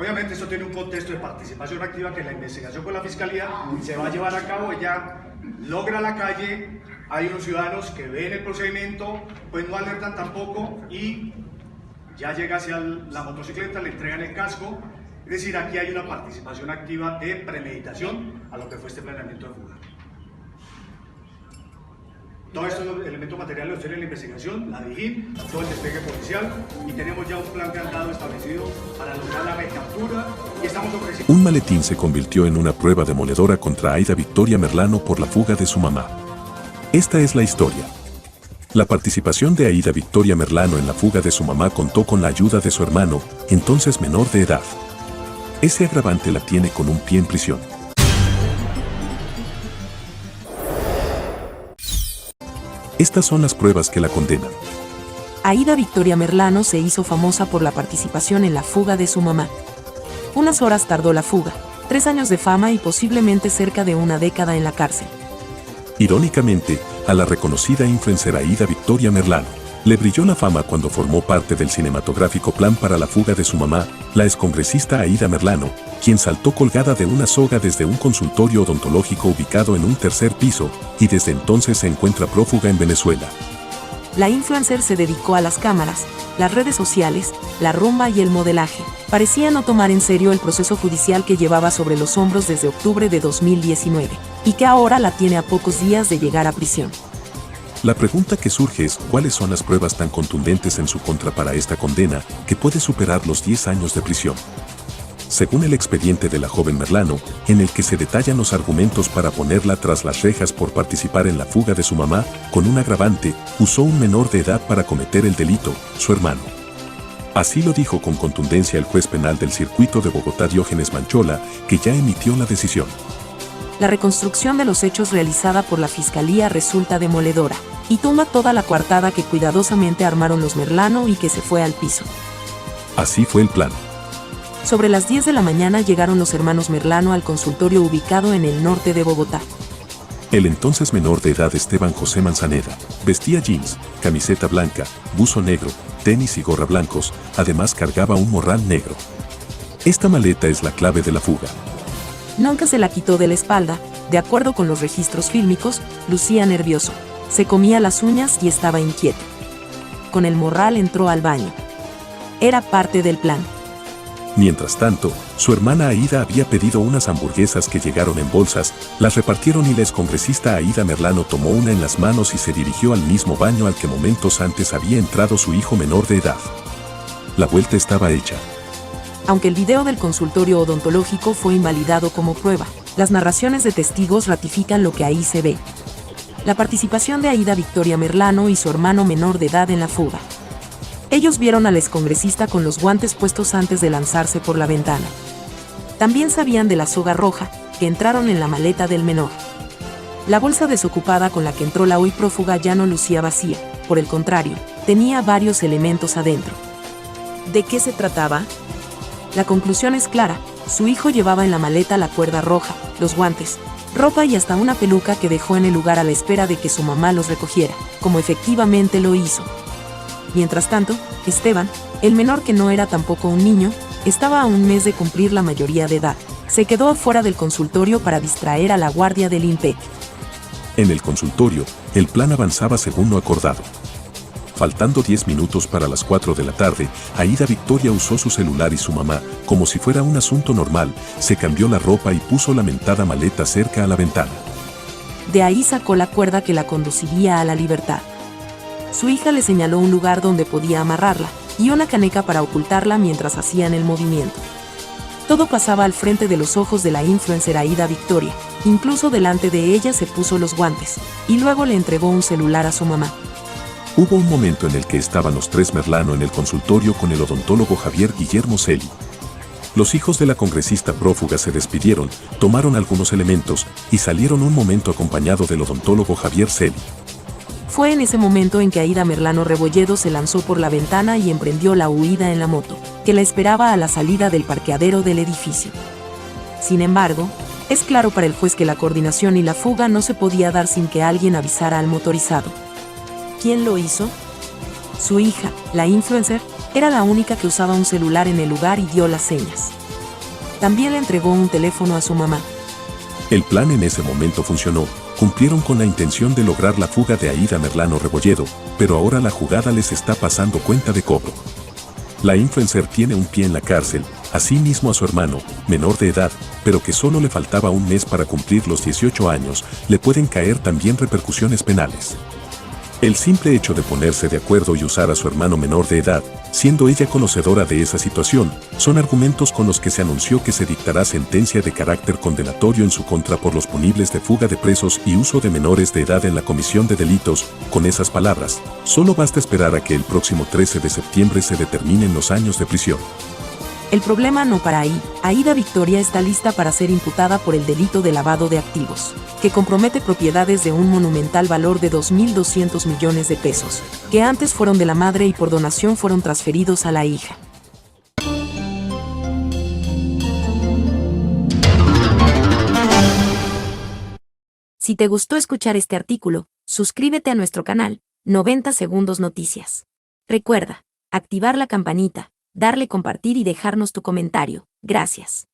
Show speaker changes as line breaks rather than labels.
Obviamente esto tiene un contexto de participación activa que la investigación con la Fiscalía se va a llevar a cabo. Ella logra la calle, hay unos ciudadanos que ven el procedimiento, pues no alertan tampoco y ya llega hacia la motocicleta, le entregan el casco. Es decir, aquí hay una participación activa de premeditación a lo que fue este planeamiento de fuga. Todos estos elementos materiales los tiene la investigación, la DIJÍN, todo el despegue policial y tenemos ya un plan de andado establecido para lograr la recaptura y estamos ofreciendo...
Un maletín se convirtió en una prueba demoledora contra Aida Victoria Merlano por la fuga de su mamá. Esta es la historia. La participación de Aida Victoria Merlano en la fuga de su mamá contó con la ayuda de su hermano, entonces menor de edad. Ese agravante la tiene con un pie en prisión. Estas son las pruebas que la condenan.
Aida Victoria Merlano se hizo famosa por la participación en la fuga de su mamá. Unas horas tardó la fuga, 3 años de fama y posiblemente cerca de una década en la cárcel.
Irónicamente, a la reconocida influencer Aida Victoria Merlano le brilló la fama cuando formó parte del cinematográfico plan para la fuga de su mamá, la excongresista Aida Merlano, quien saltó colgada de una soga desde un consultorio odontológico ubicado en un 3er piso, y desde entonces se encuentra prófuga en Venezuela.
La influencer se dedicó a las cámaras, las redes sociales, la rumba y el modelaje. Parecía no tomar en serio el proceso judicial que llevaba sobre los hombros desde octubre de 2019, y que ahora la tiene a pocos días de llegar a prisión.
La pregunta que surge es cuáles son las pruebas tan contundentes en su contra para esta condena que puede superar los 10 años de prisión. Según el expediente de la joven Merlano, en el que se detallan los argumentos para ponerla tras las rejas por participar en la fuga de su mamá, con un agravante, usó un menor de edad para cometer el delito, su hermano. Así lo dijo con contundencia el juez penal del circuito de Bogotá Diógenes Manchola, que ya emitió la decisión.
La reconstrucción de los hechos realizada por la Fiscalía resulta demoledora y tumba toda la coartada que cuidadosamente armaron los Merlano y que se fue al piso.
Así fue el plan.
Sobre las 10 de la mañana llegaron los hermanos Merlano al consultorio ubicado en el norte de Bogotá.
El entonces menor de edad Esteban José Manzaneda vestía jeans, camiseta blanca, buzo negro, tenis y gorra blancos, además cargaba un morral negro. Esta maleta es la clave de la fuga.
Nunca se la quitó de la espalda, de acuerdo con los registros fílmicos, lucía nervioso, se comía las uñas y estaba inquieto. Con el morral entró al baño. Era parte del plan.
Mientras tanto, su hermana Aida había pedido unas hamburguesas que llegaron en bolsas, las repartieron y la excongresista Aida Merlano tomó una en las manos y se dirigió al mismo baño al que momentos antes había entrado su hijo menor de edad. La vuelta estaba hecha.
Aunque el video del consultorio odontológico fue invalidado como prueba, las narraciones de testigos ratifican lo que ahí se ve. La participación de Aida Victoria Merlano y su hermano menor de edad en la fuga. Ellos vieron al excongresista con los guantes puestos antes de lanzarse por la ventana. También sabían de la soga roja, que entraron en la maleta del menor. La bolsa desocupada con la que entró la hoy prófuga ya no lucía vacía, por el contrario, tenía varios elementos adentro. ¿De qué se trataba? La conclusión es clara, su hijo llevaba en la maleta la cuerda roja, los guantes, ropa y hasta una peluca que dejó en el lugar a la espera de que su mamá los recogiera, como efectivamente lo hizo. Mientras tanto, Esteban, el menor que no era tampoco un niño, estaba a un mes de cumplir la mayoría de edad. Se quedó afuera del consultorio para distraer a la guardia del INPEC.
En el consultorio, el plan avanzaba según lo acordado. Faltando 10 minutos para las 4 de la tarde, Aida Victoria usó su celular y su mamá, como si fuera un asunto normal, se cambió la ropa y puso la mentada maleta cerca a la ventana.
De ahí sacó la cuerda que la conduciría a la libertad. Su hija le señaló un lugar donde podía amarrarla y una caneca para ocultarla mientras hacían el movimiento. Todo pasaba al frente de los ojos de la influencer Aida Victoria, incluso delante de ella se puso los guantes, y luego le entregó un celular a su mamá.
Hubo un momento en el que estaban los 3 Merlano en el consultorio con el odontólogo Javier Guillermo Celi. Los hijos de la congresista prófuga se despidieron, tomaron algunos elementos y salieron un momento acompañado del odontólogo Javier Celi.
Fue en ese momento en que Aida Merlano Rebolledo se lanzó por la ventana y emprendió la huida en la moto, que la esperaba a la salida del parqueadero del edificio. Sin embargo, es claro para el juez que la coordinación y la fuga no se podía dar sin que alguien avisara al motorizado. ¿Quién lo hizo? Su hija, la influencer, era la única que usaba un celular en el lugar y dio las señas. También le entregó un teléfono a su mamá.
El plan en ese momento funcionó, cumplieron con la intención de lograr la fuga de Aida Merlano Rebolledo, pero ahora la jugada les está pasando cuenta de cobro. La influencer tiene un pie en la cárcel, así mismo a su hermano, menor de edad, pero que solo le faltaba un mes para cumplir los 18 años, le pueden caer también repercusiones penales. El simple hecho de ponerse de acuerdo y usar a su hermano menor de edad, siendo ella conocedora de esa situación, son argumentos con los que se anunció que se dictará sentencia de carácter condenatorio en su contra por los punibles de fuga de presos y uso de menores de edad en la comisión de delitos. Con esas palabras, solo basta esperar a que el próximo 13 de septiembre se determinen los años de prisión.
El problema no para ahí. Aida Victoria está lista para ser imputada por el delito de lavado de activos, que compromete propiedades de un monumental valor de 2.200 millones de pesos, que antes fueron de la madre y por donación fueron transferidos a la hija. Si te gustó escuchar este artículo, suscríbete a nuestro canal, 90 Segundos Noticias. Recuerda, activar la campanita, darle compartir y dejarnos tu comentario. Gracias.